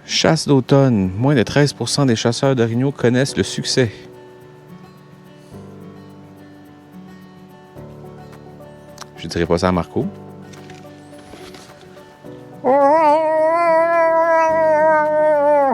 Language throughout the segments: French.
Chasse d'automne. Moins de 13% des chasseurs d'orignaux connaissent le succès. Je dirais pas ça à Marco.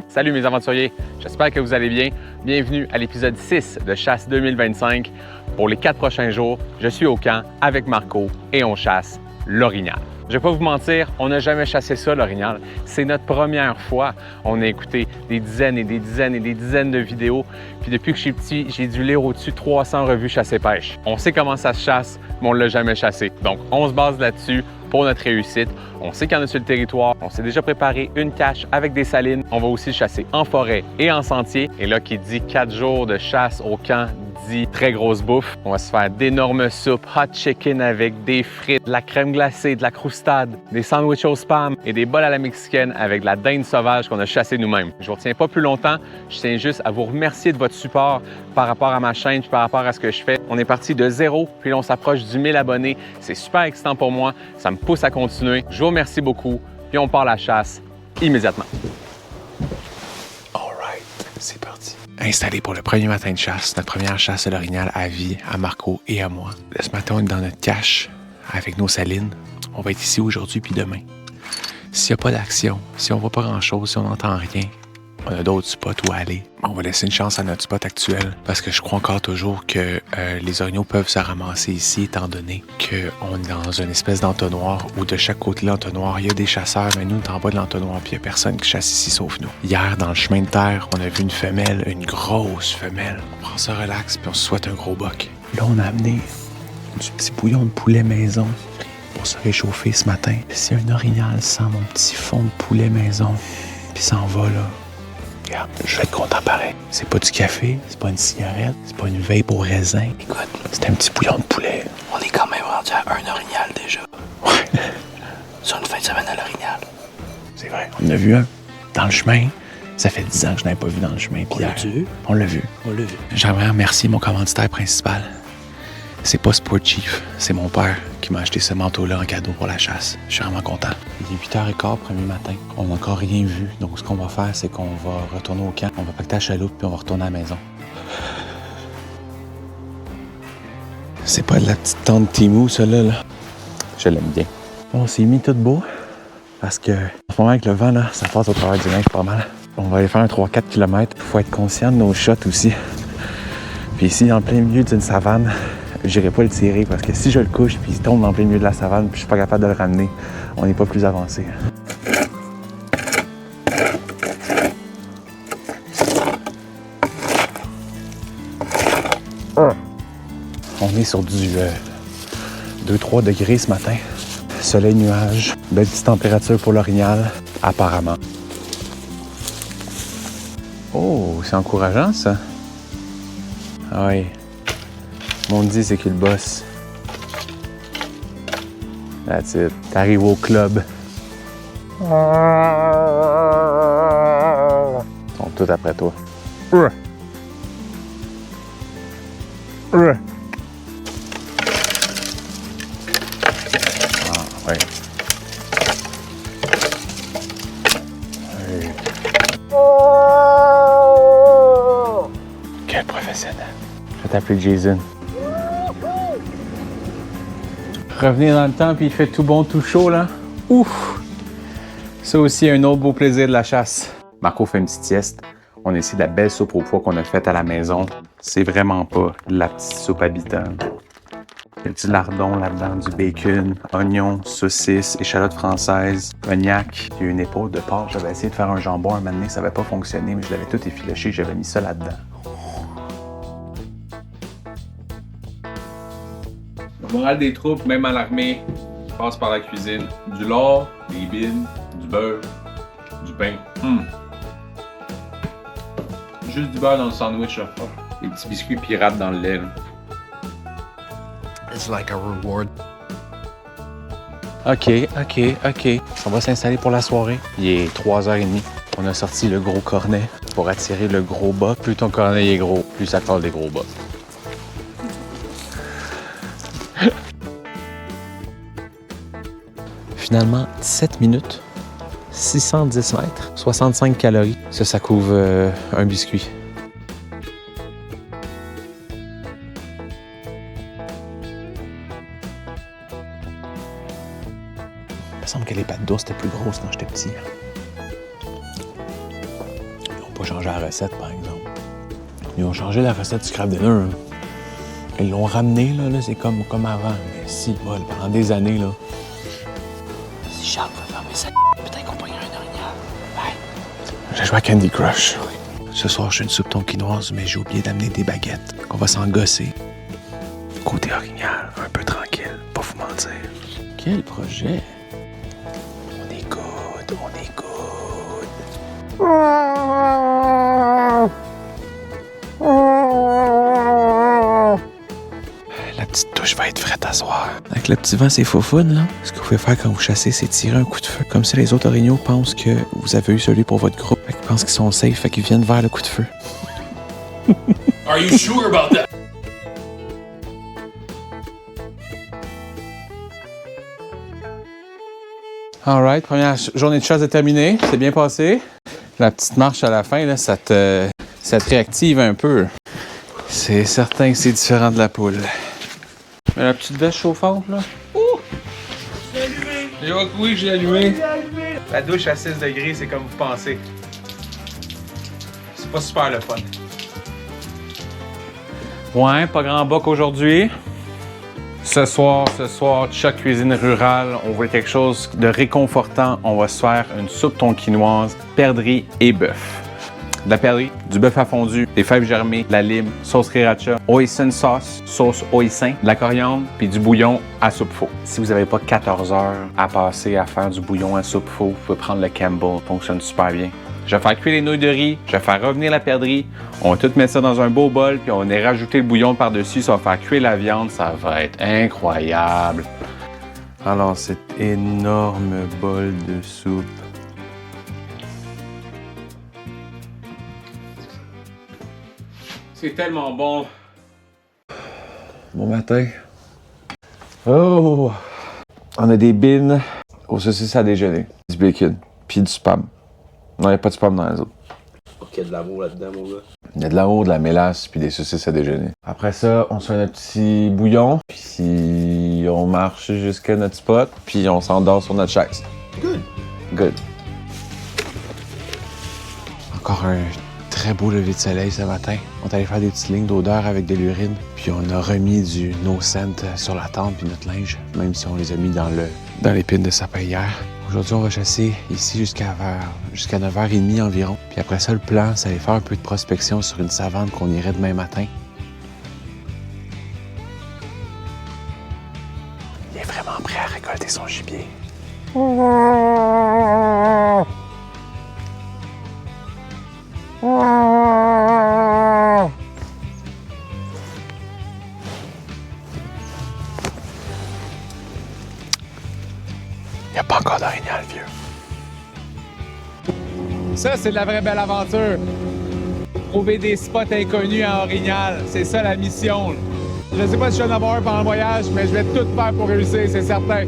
Salut mes aventuriers, j'espère que vous allez bien. Bienvenue à l'épisode 6 de Chasse 2025. Pour les 4 prochains jours, je suis au camp avec Marco et on chasse l'orignal. Je vais pas vous mentir, on n'a jamais chassé ça, l'orignal. C'est notre première fois. On a écouté des dizaines et des dizaines et des dizaines de vidéos. Puis depuis que je suis petit, j'ai dû lire au-dessus de 300 revues chasse-pêche. On sait comment ça se chasse, mais on ne l'a jamais chassé. Donc, on se base là-dessus pour notre réussite. On sait qu'il y en a sur le territoire. On s'est déjà préparé une cache avec des salines. On va aussi chasser en forêt et en sentier. Et là, qui dit 4 jours de chasse au camp, dit très grosse bouffe. On va se faire d'énormes soupes, hot chicken avec des frites, de la crème glacée, de la croustade, des sandwichs au spam et des bols à la mexicaine avec de la dinde sauvage qu'on a chassée nous-mêmes. Je vous retiens pas plus longtemps. Je tiens juste à vous remercier de votre support par rapport à ma chaîne puis par rapport à ce que je fais. On est parti de 0, puis là, on s'approche du 1000 abonnés. C'est super excitant pour moi. Ça me pousse à continuer. Je vous remercie beaucoup, puis on part à la chasse immédiatement. All right, c'est parti. Installé pour le premier matin de chasse, notre première chasse à l'orignal à vie, à Marco et à moi. Ce matin, on est dans notre cache avec nos salines. On va être ici aujourd'hui puis demain. S'il n'y a pas d'action, si on voit pas grand-chose, si on n'entend rien, on a d'autres spots où aller. On va laisser une chance à notre spot actuel parce que je crois encore toujours que les orignaux peuvent se ramasser ici étant donné qu'on est dans une espèce d'entonnoir où de chaque côté de l'entonnoir, il y a des chasseurs, mais nous, on est en bas de l'entonnoir puis il n'y a personne qui chasse ici sauf nous. Hier, dans le chemin de terre, on a vu une femelle, une grosse femelle. On prend ça relax puis on se souhaite un gros boc. Là, on a amené du petit bouillon de poulet maison pour se réchauffer ce matin. Si un orignal sent mon petit fond de poulet maison puis s'en va là, regarde, je vais être content pareil. C'est pas du café, c'est pas une cigarette, c'est pas une vape au raisin. Écoute, c'est un petit bouillon de poulet. On est quand même rendu à un orignal déjà. Ouais. Sur une fin de semaine à l'orignal. C'est vrai, on en a vu un dans le chemin. Ça fait 10 ans que je n'avais pas vu dans le chemin. On l'a vu? On l'a vu. On l'a vu. J'aimerais remercier mon commanditaire principal. C'est pas Sport Chief, c'est mon père qui m'a acheté ce manteau-là en cadeau pour la chasse. Je suis vraiment content. Il est 8h15 premier matin. On n'a encore rien vu. Donc, ce qu'on va faire, c'est qu'on va retourner au camp. On va pacter la chaloupe puis on va retourner à la maison. C'est pas de la petite tente Timou, ça là. Je l'aime bien. On s'est mis tout beau parce que, en ce moment, avec le vent, là, ça passe au travers du linge pas mal. On va aller faire un 3-4 km. Faut être conscient de nos shots aussi. Puis ici, en plein milieu d'une savane, j'irai pas le tirer parce que si je le couche puis il tombe en plein milieu de la savane puis je suis pas capable de le ramener, on n'est pas plus avancé. On est sur du 2-3 degrés ce matin. Soleil, nuage, belle petite température pour l'orignal, apparemment. Oh, c'est encourageant ça. Ah oui. Mon dit, c'est qu'il bosse. That's it. T'arrives au club. Ils sont tous après toi. Ah, oui. Oui. Quel professionnel. Je vais t'appeler Jason. Revenir dans le temps puis il fait tout bon, tout chaud là. Ouf! Ça aussi, un autre beau plaisir de la chasse. Marco fait une petite sieste. On a ici de la belle soupe au pois qu'on a faite à la maison. C'est vraiment pas la petite soupe habitante. Il y a du lardon là-dedans, du bacon, oignons, saucisses, échalotes françaises, cognac. Il y a une épaule de porc. J'avais essayé de faire un jambon un moment donné, ça n'avait pas fonctionné, mais je l'avais tout effiloché, j'avais mis ça là-dedans. Le moral des troupes, même à l'armée, passe par la cuisine. Du lard, des bines, du beurre, du pain. Juste du beurre dans le sandwich, là. Des petits biscuits pirates dans le lait, là. It's like a reward. OK. On va s'installer pour la soirée. Il est 3h30. On a sorti le gros cornet pour attirer le gros bas. Plus ton cornet est gros, plus ça colle des gros bas. Finalement, 17 minutes 610 mètres, 65 calories. Ça couvre un biscuit. Il me semble que les pâtes d'ours étaient plus grosses quand j'étais petit. Ils n'ont pas changé la recette, par exemple. Ils ont changé la recette du crabe dinner. Ils l'ont ramené, là c'est comme avant. Mais si, bol, pendant des années, là. Si Charles veut fermer sa peut-être qu'on prendrait un orignal. Bye. J'ai joué à Candy Crush. Ce soir, je fais une soupe tonkinoise, mais j'ai oublié d'amener des baguettes. Qu'on va s'en gosser. Côté orignal, un peu tranquille, pas vous mentir. Quel projet? On est good, on est good. La petite touche va être frette à soir. Avec le petit vent, c'est faufoune, là. Ce que vous pouvez faire quand vous chassez, c'est tirer un coup de feu. Comme ça, les autres orignaux pensent que vous avez eu celui pour votre groupe. Fait qu'ils pensent qu'ils sont safe, fait qu'ils viennent vers le coup de feu. Are you sure about that? Alright, première journée de chasse est terminée. C'est bien passé. La petite marche à la fin, là, ça te réactive un peu. C'est certain que c'est différent de la poule. Mais la petite veste chauffante, là. Ouh! J'ai allumé! Oui, j'ai allumé. La douche à 6 degrés, c'est comme vous pensez. C'est pas super le fun. Ouais, pas grand boc aujourd'hui. Ce soir, Chuck Cuisine Rurale, on voulait quelque chose de réconfortant. On va se faire une soupe tonkinoise, perdrix et bœuf. De la perdrix, du bœuf à fondu, des fèves germées, de la lime, sauce sriracha, hoisin sauce, sauce hoisin, de la coriandre, puis du bouillon à soupe faux. Si vous n'avez pas 14 heures à passer à faire du bouillon à soupe faux, vous pouvez prendre le Campbell, ça fonctionne super bien. Je vais faire cuire les nouilles de riz, je vais faire revenir la perdrix, on va tout mettre ça dans un beau bol, puis on va rajouter le bouillon par-dessus, ça va faire cuire la viande, ça va être incroyable. Alors, cet énorme bol de soupe. C'est tellement bon. Bon matin. Oh! On a des bines aux saucisses à déjeuner, du bacon, puis du spam. Non, il n'y a pas de spam dans les autres. Il y a de l'amour là-dedans, mon gars. Il y a de l'amour, de la mélasse, puis des saucisses à déjeuner. Après ça, on se fait notre petit bouillon, puis on marche jusqu'à notre spot, puis on s'endort sur notre chaise. Good. Good. Encore un très beau lever de soleil ce matin. On est allé faire des petites lignes d'odeur avec de l'urine, puis on a remis du no scent sur la tente puis notre linge, même si on les a mis dans l'épine de sapin hier. Aujourd'hui, on va chasser ici jusqu'à 9h30 environ. Puis après ça, le plan, c'est aller faire un peu de prospection sur une savane qu'on irait demain matin. Il est vraiment prêt à récolter son gibier. Il n'y a pas encore d'orignal, vieux. Ça, c'est de la vraie belle aventure. Trouver des spots inconnus à Orignal, c'est ça la mission. Je sais pas si je vais en avoir un pendant le voyage, mais je vais tout faire pour réussir, c'est certain.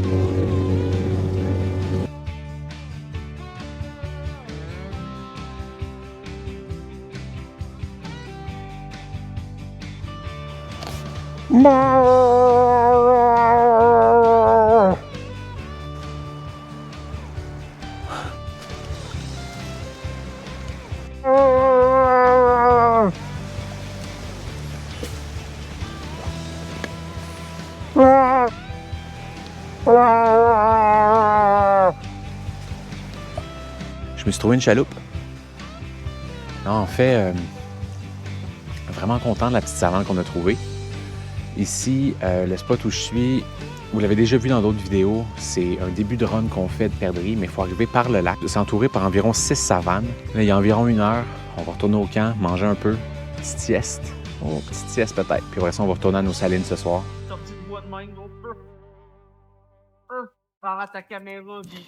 Je me suis trouvé une chaloupe. Non, en fait, vraiment content de la petite savane qu'on a trouvée. Ici, le spot où je suis, vous l'avez déjà vu dans d'autres vidéos, c'est un début de run qu'on fait de perdrix, mais il faut arriver par le lac. C'est entouré par environ 6 savanes. Là, il y a environ 1 heure, on va retourner au camp, manger un peu, petite sieste. Oh, petite sieste peut-être. Puis après ça, on va retourner à nos salines ce soir. Sorti de bois de même, l'autre peu. Par à ta caméra, Guy.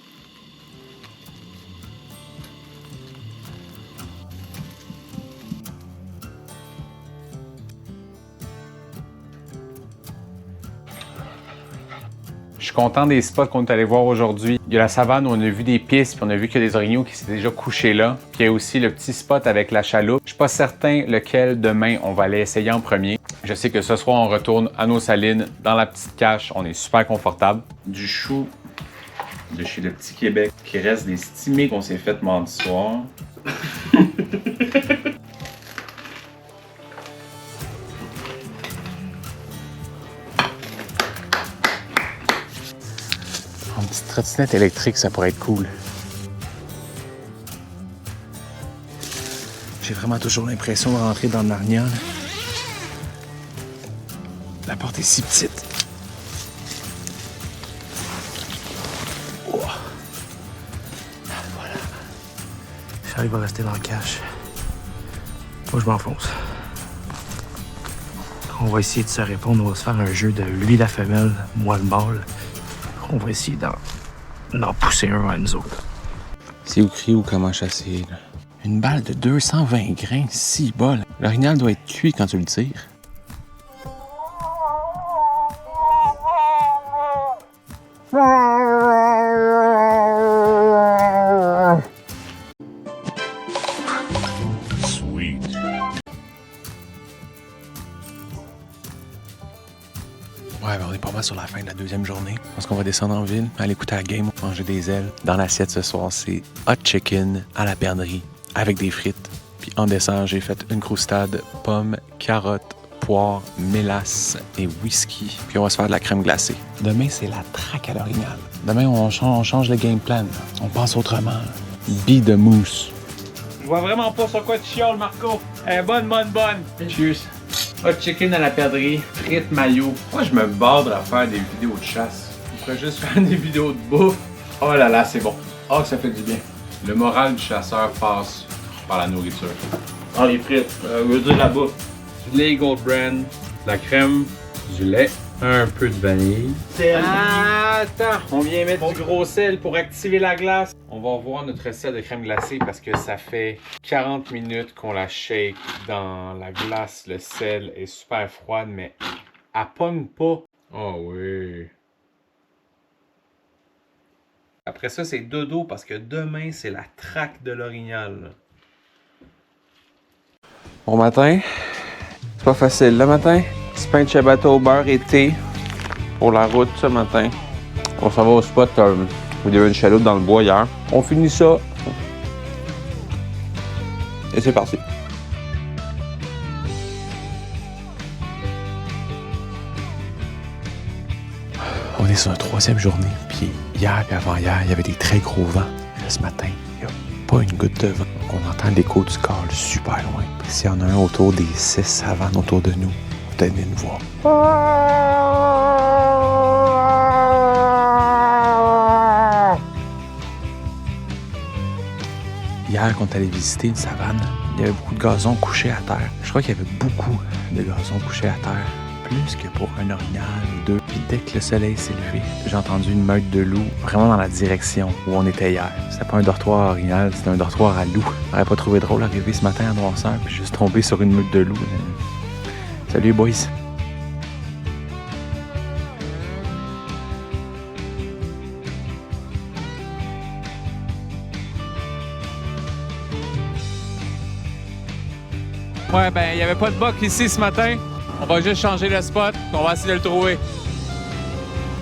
suis content des spots qu'on est allé voir aujourd'hui. Il y a la savane où on a vu des pistes, puis on a vu qu'il y a des orignaux qui s'étaient déjà couchés là. Puis il y a aussi le petit spot avec la chaloupe. Je suis pas certain lequel demain on va aller essayer en premier. Je sais que ce soir, on retourne à nos salines, dans la petite cache. On est super confortable. Du chou de chez le Petit Québec qui reste des stimés qu'on s'est fait mardi soir. Une petite trottinette électrique, ça pourrait être cool. J'ai vraiment toujours l'impression de rentrer dans le Narnia. Là. La porte est si petite. Oh. Voilà. Charlie va rester dans le cache. Moi, je m'enfonce. On va essayer de se répondre. On va se faire un jeu de lui la femelle, moi le mâle. On va essayer d'en pousser un à nous autres. C'est où crier ou comment chasser, là? Une balle de 220 grains, 6 bol. L'orignal doit être cuit quand tu le tires. Sweet. Ouais, ben on est pas mal sur la fin de la deuxième journée. Je pense qu'on va descendre en ville, aller écouter la game, manger des ailes. Dans l'assiette ce soir, c'est hot chicken à la perdrix avec des frites. Puis en dessert, j'ai fait une croustade, pommes, carottes, poire, mélasse et whisky. Puis on va se faire de la crème glacée. Demain, c'est la traque à l'orignal. Demain, on change le game plan. On pense autrement. Bille de mousse. Je vois vraiment pas sur quoi tu chiales, Marco. Bonne. Cheers. Hot chicken à la perdrix, frites mayo. Moi, je me barre à faire des vidéos de chasse. Je pourrais juste faire des vidéos de bouffe. Oh là là, c'est bon. Oh, ça fait du bien. Le moral du chasseur passe par la nourriture. Ah, les frites, je veux dire la bouffe. Du lait Gold Brand, de la crème, du lait, un peu de vanille. Ah, attends, on vient mettre du gros sel pour activer la glace. On va revoir notre recette de crème glacée parce que ça fait 40 minutes qu'on la shake dans la glace. Le sel est super froide, mais elle pogne pas. Oh oui. Après ça, c'est dodo parce que demain, c'est la traque de l'orignal. Bon matin. C'est pas facile. Le matin, petit pain de ciabatta au beurre et thé pour la route ce matin. On s'en va au spot. Il y avait une chaloupe dans le bois hier. On finit ça. Et c'est parti. On est sur notre troisième journée, puis hier et avant-hier, il y avait des très gros vents. Là, ce matin, il n'y a pas une goutte de vent. Donc, on entend l'écho du call super loin. Puis s'il y en a un autour des 6 savanes autour de nous, on peut venir nous voir. Hier, quand on est allé visiter une savane, il y avait beaucoup de gazon couché à terre. Je crois qu'il y avait beaucoup de gazon couché à terre. Plus que pour un orignal ou deux. Puis dès que le soleil s'est levé, j'ai entendu une meute de loups vraiment dans la direction où on était hier. C'était pas un dortoir orignal, c'était un dortoir à loups. J'aurais pas trouvé drôle d'arriver ce matin à noirceur puis juste tomber sur une meute de loups. Salut boys! Ouais, ben, il n'y avait pas de boc ici ce matin. On va juste changer le spot, on va essayer de le trouver.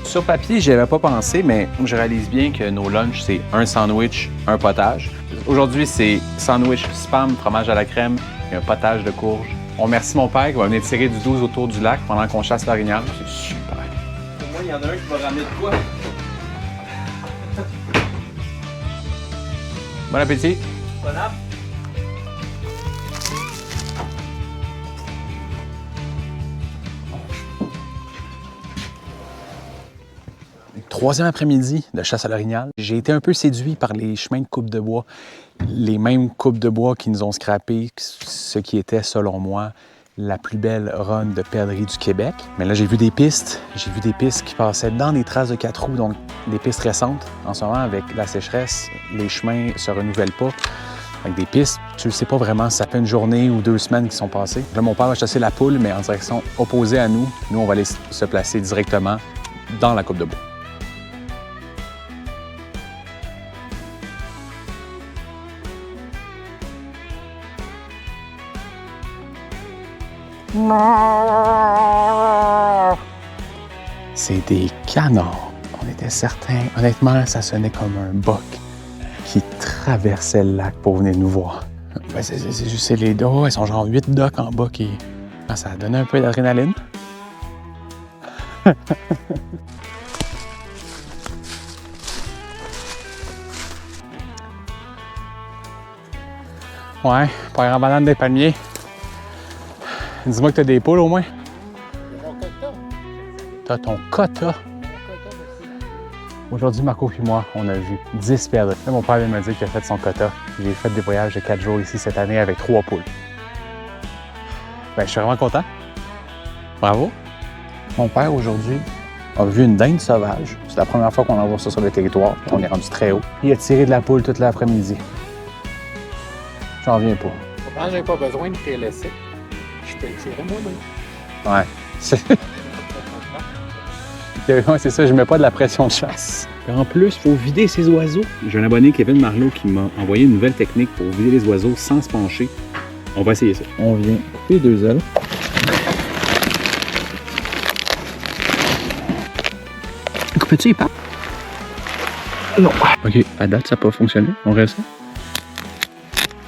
Sur papier, j'y avais pas pensé, mais je réalise bien que nos lunchs, c'est un sandwich, un potage. Aujourd'hui, c'est sandwich spam, fromage à la crème et un potage de courge. On remercie mon père qui va venir tirer du 12 autour du lac pendant qu'on chasse l'orignal. C'est super. Au moins, il y en a un qui va ramener de quoi? Bon appétit. Bon app. Troisième après-midi de chasse à l'orignal. J'ai été un peu séduit par les chemins de coupe de bois. Les mêmes coupes de bois qui nous ont scrappé ce qui était, selon moi, la plus belle run de perdrix du Québec. Mais là, j'ai vu des pistes. J'ai vu des pistes qui passaient dans des traces de 4 roues, donc des pistes récentes. En ce moment, avec la sécheresse, les chemins se renouvellent pas. Avec des pistes, tu ne sais pas vraiment si ça fait une journée ou 2 semaines qui sont passées. Là, mon père va chasser la poule, mais en direction opposée à nous. Nous, on va aller se placer directement dans la coupe de bois. C'est des canards. On était certains. Honnêtement, ça sonnait comme un boc qui traversait le lac pour venir nous voir. Ben, c'est juste les dos. Ils sont genre 8 docks en bas qui... Ah, ça a donné un peu d'adrénaline. Ouais, pas grand banane des palmiers. Dis-moi que t'as des poules au moins. T'as ton quota. Aujourd'hui, Marco et moi, on a vu 10 perdrix. Là, mon père vient me dire qu'il a fait son quota. J'ai fait des voyages de 4 jours ici cette année avec 3 poules. Ben, je suis vraiment content. Bravo. Mon père, aujourd'hui, a vu une dinde sauvage. C'est la première fois qu'on en voit ça sur le territoire. On est rendu très haut. Il a tiré de la poule toute l'après-midi. J'en reviens pas. Pourtant, j'ai pas besoin de te laisser. Je te le tirerai moi-même. Ouais. Ouais, c'est ça, je mets pas de la pression de chasse. En plus, il faut vider ces oiseaux. J'ai un abonné, Kevin Marleau, qui m'a envoyé une nouvelle technique pour vider les oiseaux sans se pencher. On va essayer ça. On vient couper 2 ailes. Coupes-tu les pattes? Non. OK, à date, ça n'a pas fonctionné. On reste ça.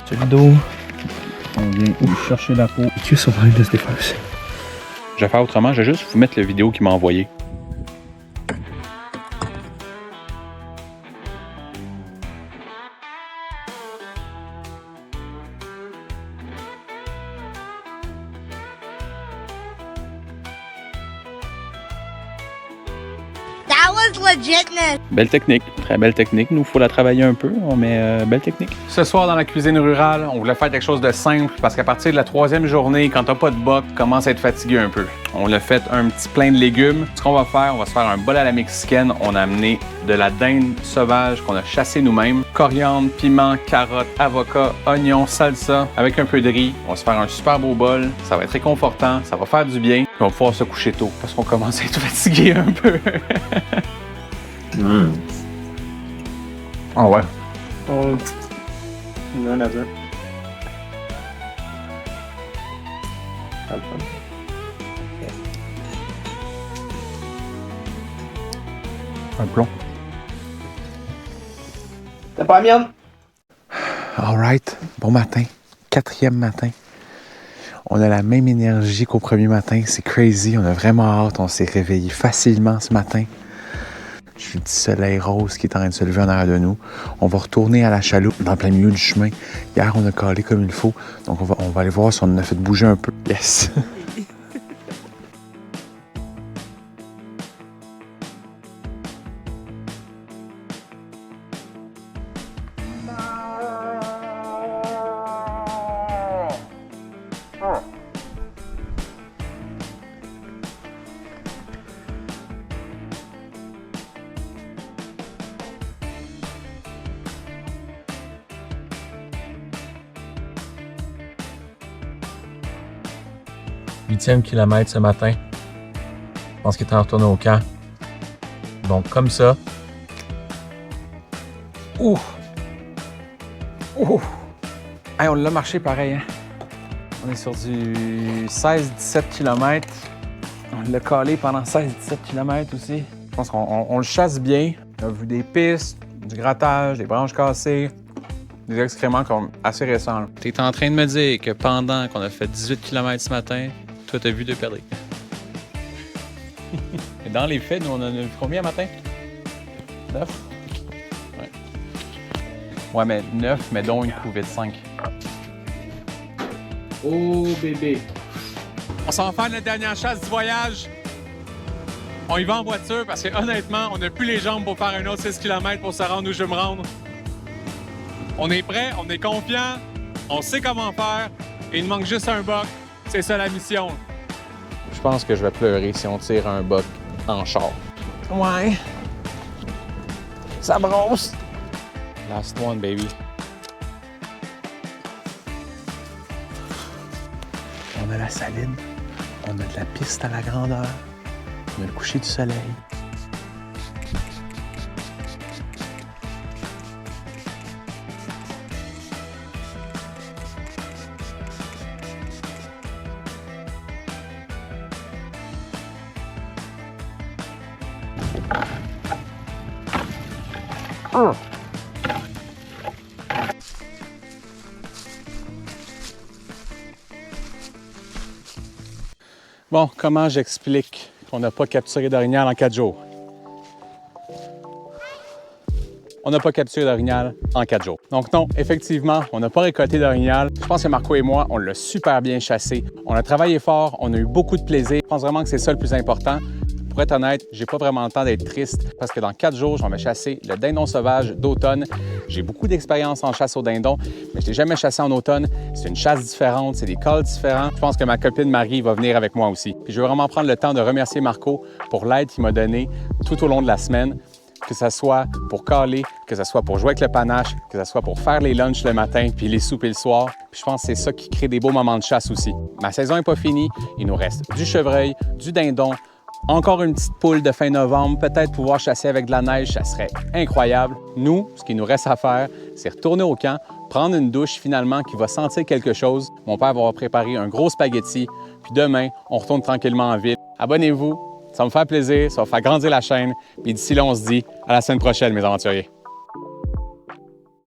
C'est le dos. On vient chercher la peau. Les cuisses sont en train de se défausser. Je vais faire autrement, je vais juste vous mettre la vidéo qu'il m'a envoyée. That was legitness. Belle technique, très belle technique. Nous, il faut la travailler un peu, mais belle technique. Ce soir, dans la cuisine rurale, on voulait faire quelque chose de simple parce qu'à partir de la 3e journée, quand t'as pas de boc, tu commences à être fatigué un peu. On a fait un petit plein de légumes. Ce qu'on va faire, on va se faire un bol à la mexicaine. On a amené de la dinde sauvage qu'on a chassée nous-mêmes. Coriandre, piment, carottes, avocat, oignons, salsa, avec un peu de riz. On va se faire un super beau bol. Ça va être réconfortant, ça va faire du bien. Puis on va pouvoir se coucher tôt parce qu'on commence à être fatigué un peu. Ah ouais. Non, à dire. Un plomb. T'as pas la mienne? All right. Bon matin. 4e matin. On a la même énergie qu'au premier matin. C'est crazy. On a vraiment hâte. On s'est réveillé facilement ce matin. J'ai le petit soleil rose qui est en train de se lever en arrière de nous. On va retourner à la chaloupe dans plein milieu du chemin. Hier, on a calé comme il faut. Donc, on va aller voir si on en a fait bouger un peu. Yes! Huitième kilomètre ce matin. Je pense qu'il est en retourné au camp. Donc, comme ça. Ouh! Ouh! Hey, on l'a marché pareil, hein? On est sur du 16-17 km. On l'a calé pendant 16-17 km aussi. Je pense qu'on le chasse bien. On a vu des pistes, du grattage, des branches cassées, des excréments comme assez récents. Tu es en train de me dire que pendant qu'on a fait 18 km ce matin, toi, t'as vu 2 perdrix. Et dans les faits, nous, on en a vu combien matin? 9? Ouais. Ouais, mais 9, mais dont une couvée de 5. Oh, bébé! On s'en va faire notre dernière chasse du voyage. On y va en voiture parce que, honnêtement, on n'a plus les jambes pour faire un autre 6 km pour se rendre où je veux me rendre. On est prêt, on est confiant, on sait comment faire, et il nous manque juste un boc. C'est ça la mission. Je pense que je vais pleurer si on tire un boc en char. Ouais. Ça brosse. Last one, baby. On a la saline. On a de la piste à la grandeur. On a le coucher du soleil. Bon, comment j'explique qu'on n'a pas capturé d'orignal en 4 jours? On n'a pas capturé d'orignal en 4 jours. Donc non, effectivement, on n'a pas récolté d'orignal. Je pense que Marco et moi, on l'a super bien chassé. On a travaillé fort, on a eu beaucoup de plaisir. Je pense vraiment que c'est ça le plus important. Pour être honnête, j'ai pas vraiment le temps d'être triste parce que dans 4 jours, je vais me chasser le dindon sauvage d'automne. J'ai beaucoup d'expérience en chasse au dindon, mais je l'ai jamais chassé en automne. C'est une chasse différente, c'est des calls différents. Je pense que ma copine Marie va venir avec moi aussi. Puis je veux vraiment prendre le temps de remercier Marco pour l'aide qu'il m'a donnée tout au long de la semaine. Que ce soit pour caler, que ce soit pour jouer avec le panache, que ce soit pour faire les lunchs le matin puis les soupers le soir. Puis je pense que c'est ça qui crée des beaux moments de chasse aussi. Ma saison n'est pas finie. Il nous reste du chevreuil, du dindon, encore une petite poule de fin novembre, peut-être pouvoir chasser avec de la neige, ça serait incroyable. Nous, ce qu'il nous reste à faire, c'est retourner au camp, prendre une douche finalement qui va sentir quelque chose. Mon père va préparer un gros spaghetti, puis demain, on retourne tranquillement en ville. Abonnez-vous, ça va me faire plaisir, ça va faire grandir la chaîne. Puis d'ici là, on se dit à la semaine prochaine, mes aventuriers.